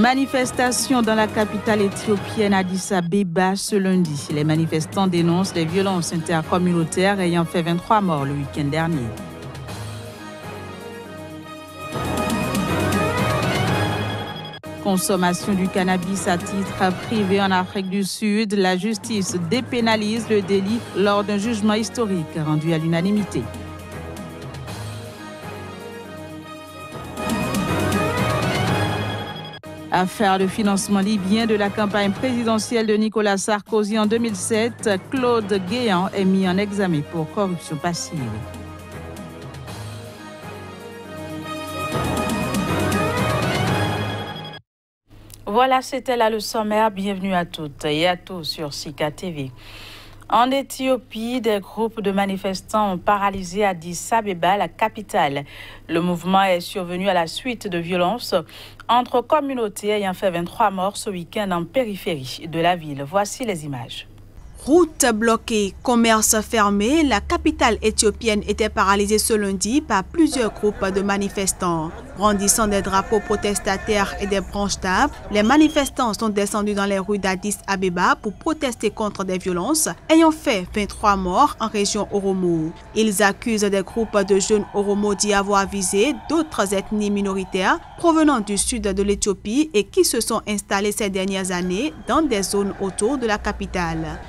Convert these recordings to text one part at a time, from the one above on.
Manifestation dans la capitale éthiopienne Addis Abeba ce lundi. Les manifestants dénoncent les violences intercommunautaires ayant fait 23 morts le week-end dernier. Consommation du cannabis à titre privé en Afrique du Sud. La justice dépénalise le délit lors d'un jugement historique rendu à l'unanimité. Affaire de financement libyen de la campagne présidentielle de Nicolas Sarkozy en 2007, Claude Guéant est mis en examen pour corruption passive. Voilà, c'était là le sommaire. Bienvenue à toutes et à tous sur Sika TV. En Éthiopie, des groupes de manifestants ont paralysé Addis Abeba, la capitale. Le mouvement est survenu à la suite de violences entre communautés ayant fait 23 morts ce week-end en périphérie de la ville. Voici les images. Routes bloquées, commerces fermés, la capitale éthiopienne était paralysée ce lundi par plusieurs groupes de manifestants. Brandissant des drapeaux protestataires et des branches d'arbres, les manifestants sont descendus dans les rues d'Addis Abeba pour protester contre des violences ayant fait 23 morts en région Oromo. Ils accusent des groupes de jeunes Oromo d'y avoir visé d'autres ethnies minoritaires provenant du sud de l'Éthiopie et qui se sont installés ces dernières années dans des zones autour de la capitale.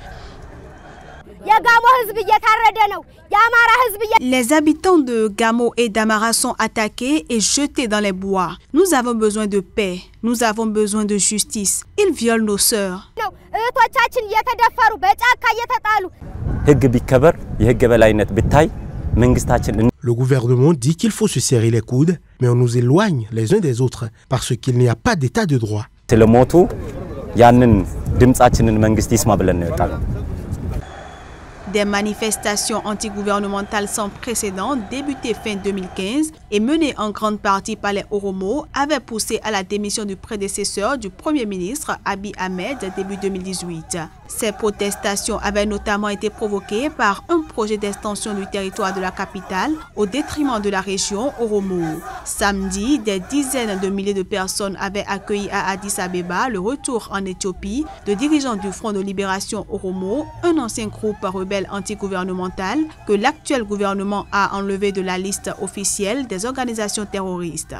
Les habitants de Gamo et d'Amara sont attaqués et jetés dans les bois. Nous avons besoin de paix. Nous avons besoin de justice. Ils violent nos sœurs. Le gouvernement dit qu'il faut se serrer les coudes, mais on nous éloigne les uns des autres parce qu'il n'y a pas d'état de droit. Des manifestations antigouvernementales sans précédent débutées fin 2015 et menées en grande partie par les Oromo avaient poussé à la démission du prédécesseur du Premier ministre Abiy Ahmed début 2018. Ces protestations avaient notamment été provoquées par un projet d'extension du territoire de la capitale au détriment de la région Oromo. Samedi, des dizaines de milliers de personnes avaient accueilli à Addis Abeba le retour en Éthiopie de dirigeants du Front de libération Oromo, un ancien groupe rebelle antigouvernemental que l'actuel gouvernement a enlevé de la liste officielle des organisations terroristes.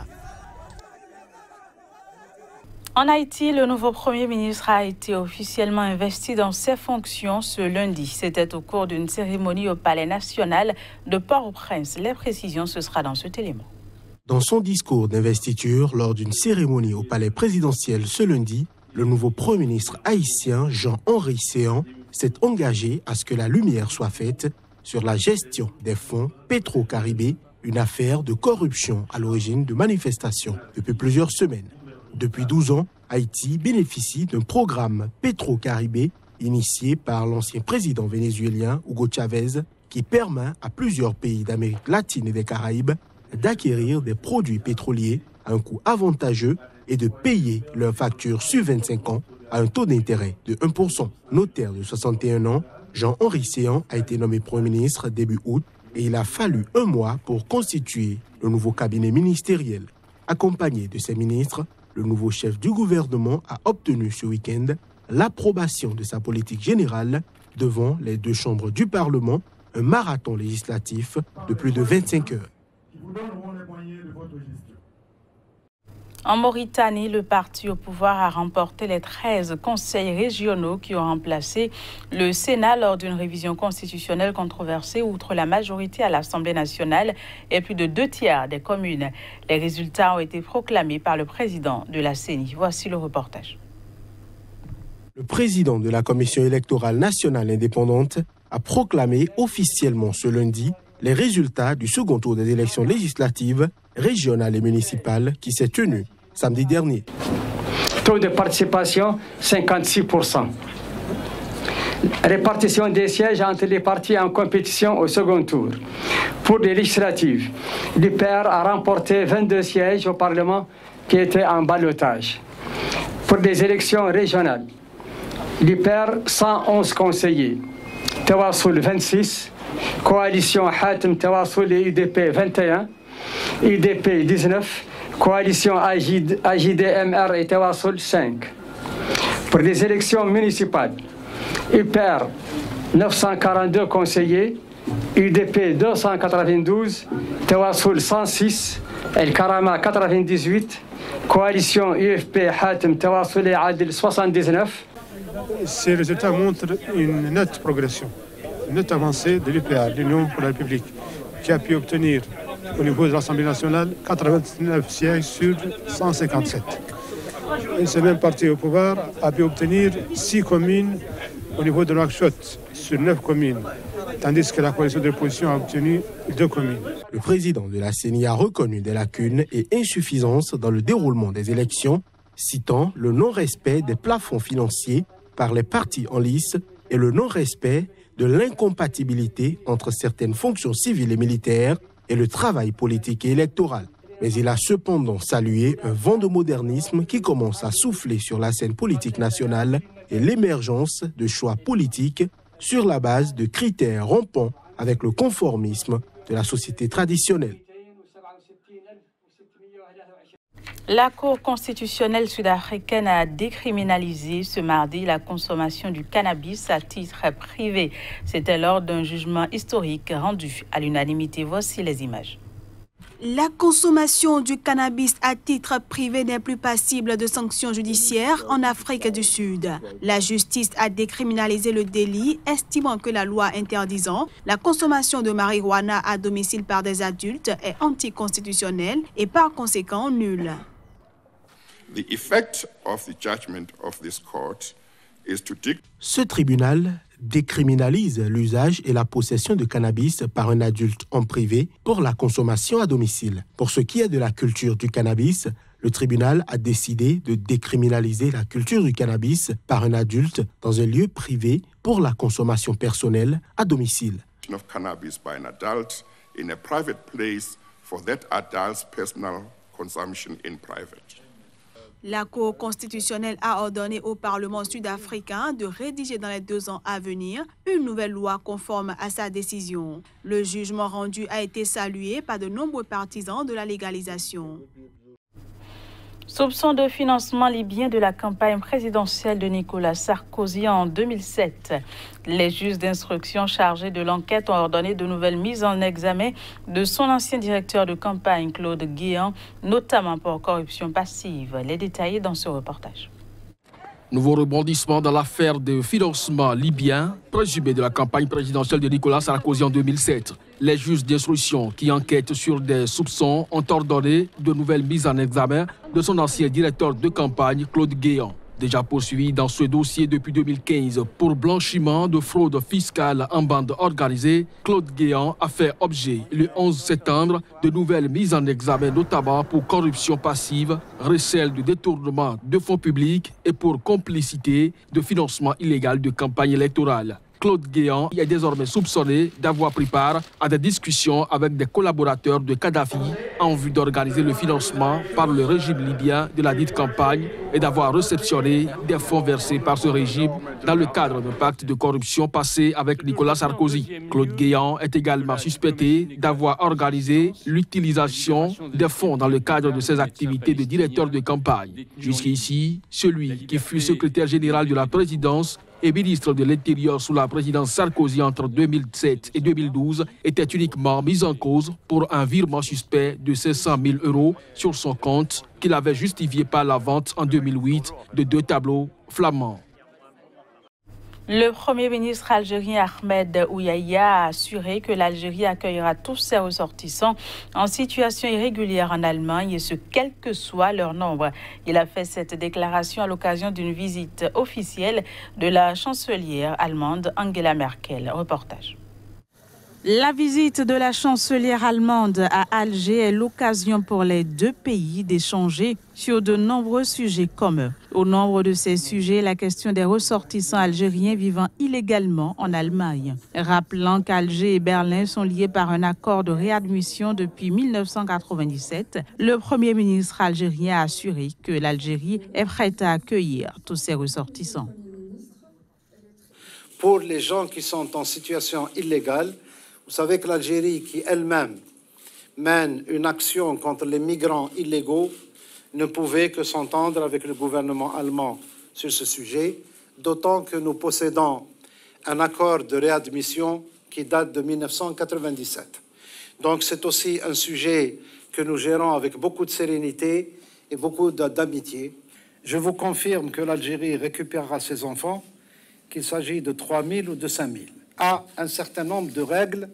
En Haïti, le nouveau Premier ministre a été officiellement investi dans ses fonctions ce lundi. C'était au cours d'une cérémonie au Palais national de Port-au-Prince. Les précisions, ce sera dans cet élément. Dans son discours d'investiture lors d'une cérémonie au Palais présidentiel ce lundi, le nouveau Premier ministre haïtien Jean-Henri Séan s'est engagé à ce que la lumière soit faite sur la gestion des fonds Petro-Caribé, une affaire de corruption à l'origine de manifestations depuis plusieurs semaines. Depuis 12 ans, Haïti bénéficie d'un programme Petro-Caribé initié par l'ancien président vénézuélien Hugo Chavez qui permet à plusieurs pays d'Amérique latine et des Caraïbes d'acquérir des produits pétroliers à un coût avantageux et de payer leurs factures sur 25 ans à un taux d'intérêt de 1%. Notaire de 61 ans, Jean-Henri Séan a été nommé Premier ministre début août et il a fallu un mois pour constituer le nouveau cabinet ministériel. Accompagné de ses ministres, le nouveau chef du gouvernement a obtenu ce week-end l'approbation de sa politique générale devant les deux chambres du Parlement, un marathon législatif de plus de 25 heures. En Mauritanie, le parti au pouvoir a remporté les 13 conseils régionaux qui ont remplacé le Sénat lors d'une révision constitutionnelle controversée outre la majorité à l'Assemblée nationale et plus de 2/3 des communes. Les résultats ont été proclamés par le président de la CENI. Voici le reportage. Le président de la Commission électorale nationale indépendante a proclamé officiellement ce lundi les résultats du second tour des élections législatives, régionales et municipales qui s'est tenu samedi dernier. Taux de participation 56%. Répartition des sièges entre les partis en compétition au second tour. Pour les législatives, l'UPR a remporté 22 sièges au Parlement qui étaient en ballotage. Pour les élections régionales, l'UPR 111 conseillers, Tawassoul 26, Coalition Hatem Tawassoul et UDP 21, UDP 19, Coalition AJDMR et Tawassul 5. Pour les élections municipales, UPR 942 conseillers, UDP 292, Tawassul 106, El Karama 98, Coalition UFP Hatem Tawassul et Adil 79. Ces résultats montrent une nette progression, une nette avancée de l'UPR, l'Union pour la République, qui a pu obtenir au niveau de l'Assemblée nationale 89 sièges sur 157. Et ce même parti au pouvoir a pu obtenir 6 communes au niveau de Nouakchott sur 9 communes, tandis que la coalition de l'opposition a obtenu 2 communes. Le président de la CENI a reconnu des lacunes et insuffisances dans le déroulement des élections, citant le non-respect des plafonds financiers par les partis en lice et le non-respect de l'incompatibilité entre certaines fonctions civiles et militaires et le travail politique et électoral. Mais il a cependant salué un vent de modernisme qui commence à souffler sur la scène politique nationale et l'émergence de choix politiques sur la base de critères rompant avec le conformisme de la société traditionnelle. La Cour constitutionnelle sud-africaine a décriminalisé ce mardi la consommation du cannabis à titre privé. C'était lors d'un jugement historique rendu à l'unanimité. Voici les images. La consommation du cannabis à titre privé n'est plus passible de sanctions judiciaires en Afrique du Sud. La justice a décriminalisé le délit, estimant que la loi interdisant la consommation de marijuana à domicile par des adultes est anticonstitutionnelle et par conséquent nulle. Ce tribunal décriminalise l'usage et la possession de cannabis par un adulte en privé pour la consommation à domicile. Pour ce qui est de la culture du cannabis, le tribunal a décidé de décriminaliser la culture du cannabis par un adulte dans un lieu privé pour la consommation personnelle à domicile. La Cour constitutionnelle a ordonné au Parlement sud-africain de rédiger dans les 2 ans à venir une nouvelle loi conforme à sa décision. Le jugement rendu a été salué par de nombreux partisans de la légalisation. Soupçon de financement libyen de la campagne présidentielle de Nicolas Sarkozy en 2007. Les juges d'instruction chargés de l'enquête ont ordonné de nouvelles mises en examen de son ancien directeur de campagne, Claude Guéant, notamment pour corruption passive. Les détails dans ce reportage. Nouveau rebondissement dans l'affaire de financement libyen présumé de la campagne présidentielle de Nicolas Sarkozy en 2007. Les juges d'instruction qui enquêtent sur des soupçons ont ordonné de nouvelles mises en examen de son ancien directeur de campagne, Claude Guéant. Déjà poursuivi dans ce dossier depuis 2015 pour blanchiment de fraude fiscale en bande organisée, Claude Guéant a fait objet le 11 septembre de nouvelles mises en examen, notamment pour corruption passive, recel de détournement de fonds publics et pour complicité de financement illégal de campagne électorale. Claude Guéant est désormais soupçonné d'avoir pris part à des discussions avec des collaborateurs de Kadhafi en vue d'organiser le financement par le régime libyen de la dite campagne et d'avoir réceptionné des fonds versés par ce régime dans le cadre d'un pacte de corruption passé avec Nicolas Sarkozy. Claude Guéant est également suspecté d'avoir organisé l'utilisation des fonds dans le cadre de ses activités de directeur de campagne. Jusqu'ici, celui qui fut secrétaire général de la présidence et ministre de l'Intérieur sous la présidence Sarkozy entre 2007 et 2012 était uniquement mis en cause pour un virement suspect de 500 000 € sur son compte qu'il avait justifié par la vente en 2008 de 2 tableaux flamands. Le Premier ministre algérien Ahmed Ouyaya a assuré que l'Algérie accueillera tous ses ressortissants en situation irrégulière en Allemagne, et ce, quel que soit leur nombre. Il a fait cette déclaration à l'occasion d'une visite officielle de la chancelière allemande Angela Merkel. Reportage. La visite de la chancelière allemande à Alger est l'occasion pour les 2 pays d'échanger sur de nombreux sujets communs. Au nombre de ces sujets, la question des ressortissants algériens vivant illégalement en Allemagne. Rappelant qu'Alger et Berlin sont liés par un accord de réadmission depuis 1997, le Premier ministre algérien a assuré que l'Algérie est prête à accueillir tous ses ressortissants. Pour les gens qui sont en situation illégale, vous savez que l'Algérie, qui elle-même mène une action contre les migrants illégaux ne pouvait que s'entendre avec le gouvernement allemand sur ce sujet, d'autant que nous possédons un accord de réadmission qui date de 1997. Donc c'est aussi un sujet que nous gérons avec beaucoup de sérénité et beaucoup d'amitié. Je vous confirme que l'Algérie récupérera ses enfants, qu'il s'agit de 3 000 ou de 5 000, à un certain nombre de règles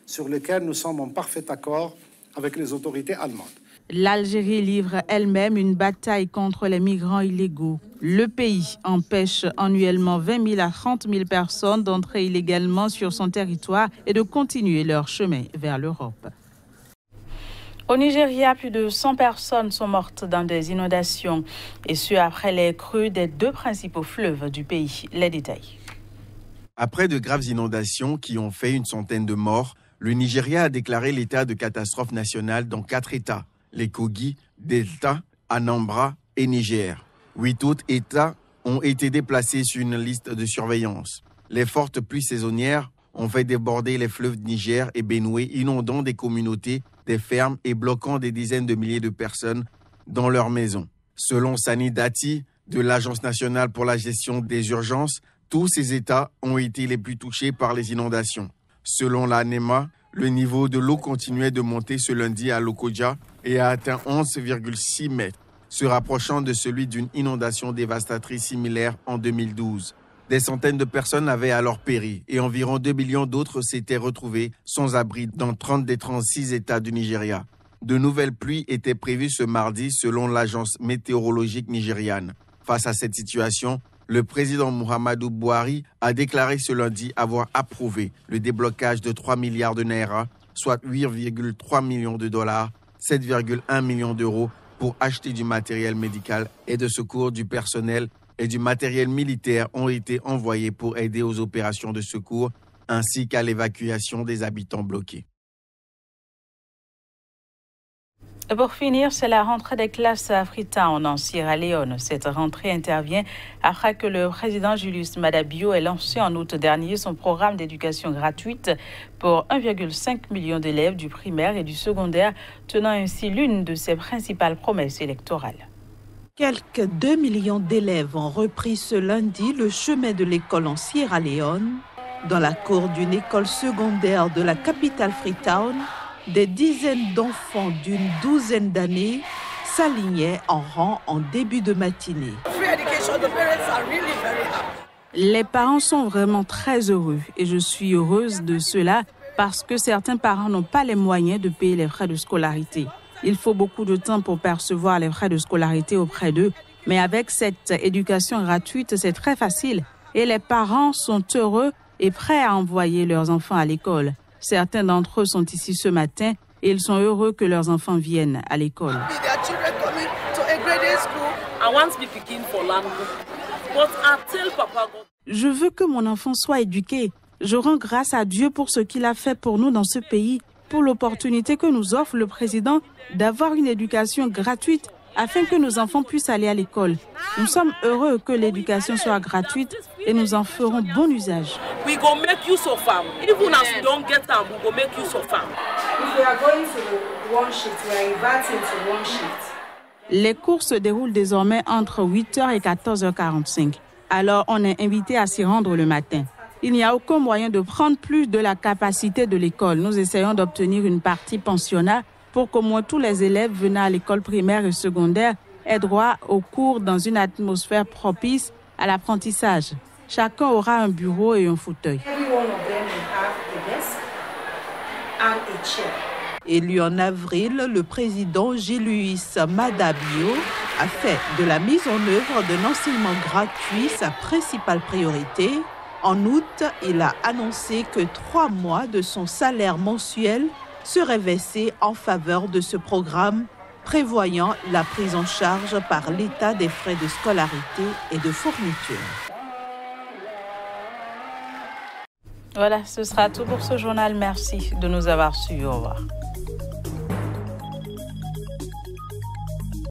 sur lesquelles nous sommes en parfait accord avec les autorités allemandes. L'Algérie livre elle-même une bataille contre les migrants illégaux. Le pays empêche annuellement 20 000 à 30 000 personnes d'entrer illégalement sur son territoire et de continuer leur chemin vers l'Europe. Au Nigeria, plus de 100 personnes sont mortes dans des inondations, et ce après les crues des 2 principaux fleuves du pays. Les détails. Après de graves inondations qui ont fait une centaine de morts, le Nigeria a déclaré l'état de catastrophe nationale dans 4 États, les Kogi, Delta, Anambra et Niger. 8 autres États ont été déplacés sur une liste de surveillance. Les fortes pluies saisonnières ont fait déborder les fleuves Niger et Benue, inondant des communautés, des fermes et bloquant des dizaines de milliers de personnes dans leurs maisons. Selon Sani Dati, de l'Agence nationale pour la gestion des urgences, tous ces États ont été les plus touchés par les inondations. Selon l'ANEMA, le niveau de l'eau continuait de monter ce lundi à Lokoja et a atteint 11,6 mètres, se rapprochant de celui d'une inondation dévastatrice similaire en 2012. Des centaines de personnes avaient alors péri et environ 2 millions d'autres s'étaient retrouvés sans abri dans 30 des 36 États du Nigeria. De nouvelles pluies étaient prévues ce mardi selon l'agence météorologique nigériane. Face à cette situation, le président Muhammadu Buhari a déclaré ce lundi avoir approuvé le déblocage de 3 milliards de naira, soit 8,3 millions de dollars, 7,1 millions d'euros pour acheter du matériel médical et de secours, du personnel et du matériel militaire ont été envoyés pour aider aux opérations de secours ainsi qu'à l'évacuation des habitants bloqués. Et pour finir, c'est la rentrée des classes à Freetown en Sierra Leone. Cette rentrée intervient après que le président Julius Maada Bio ait lancé en août dernier son programme d'éducation gratuite pour 1,5 million d'élèves du primaire et du secondaire, tenant ainsi l'une de ses principales promesses électorales. Quelques 2 millions d'élèves ont repris ce lundi le chemin de l'école en Sierra Leone. Dans la cour d'une école secondaire de la capitale Freetown, des dizaines d'enfants d'une douzaine d'années s'alignaient en rang en début de matinée. Les parents sont vraiment très heureux et je suis heureuse de cela parce que certains parents n'ont pas les moyens de payer les frais de scolarité. Il faut beaucoup de temps pour percevoir les frais de scolarité auprès d'eux, mais avec cette éducation gratuite, c'est très facile et les parents sont heureux et prêts à envoyer leurs enfants à l'école. Certains d'entre eux sont ici ce matin et ils sont heureux que leurs enfants viennent à l'école. Je veux que mon enfant soit éduqué. Je rends grâce à Dieu pour ce qu'il a fait pour nous dans ce pays, pour l'opportunité que nous offre le président d'avoir une éducation gratuite afin que nos enfants puissent aller à l'école. Nous sommes heureux que l'éducation soit gratuite et nous en ferons bon usage. Les cours se déroulent désormais entre 8h et 14h45. Alors on est invité à s'y rendre le matin. Il n'y a aucun moyen de prendre plus de la capacité de l'école. Nous essayons d'obtenir une partie pensionnat pour qu'au moins tous les élèves venant à l'école primaire et secondaire aient droit aux cours dans une atmosphère propice à l'apprentissage. Chacun aura un bureau et un fauteuil. Élu en avril, le président Julius Maada Bio a fait de la mise en œuvre d'un enseignement gratuit sa principale priorité. En août, il a annoncé que 3 mois de son salaire mensuel seraient versés en faveur de ce programme, prévoyant la prise en charge par l'État des frais de scolarité et de fourniture. Voilà, ce sera tout pour ce journal. Merci de nous avoir suivis. Au revoir.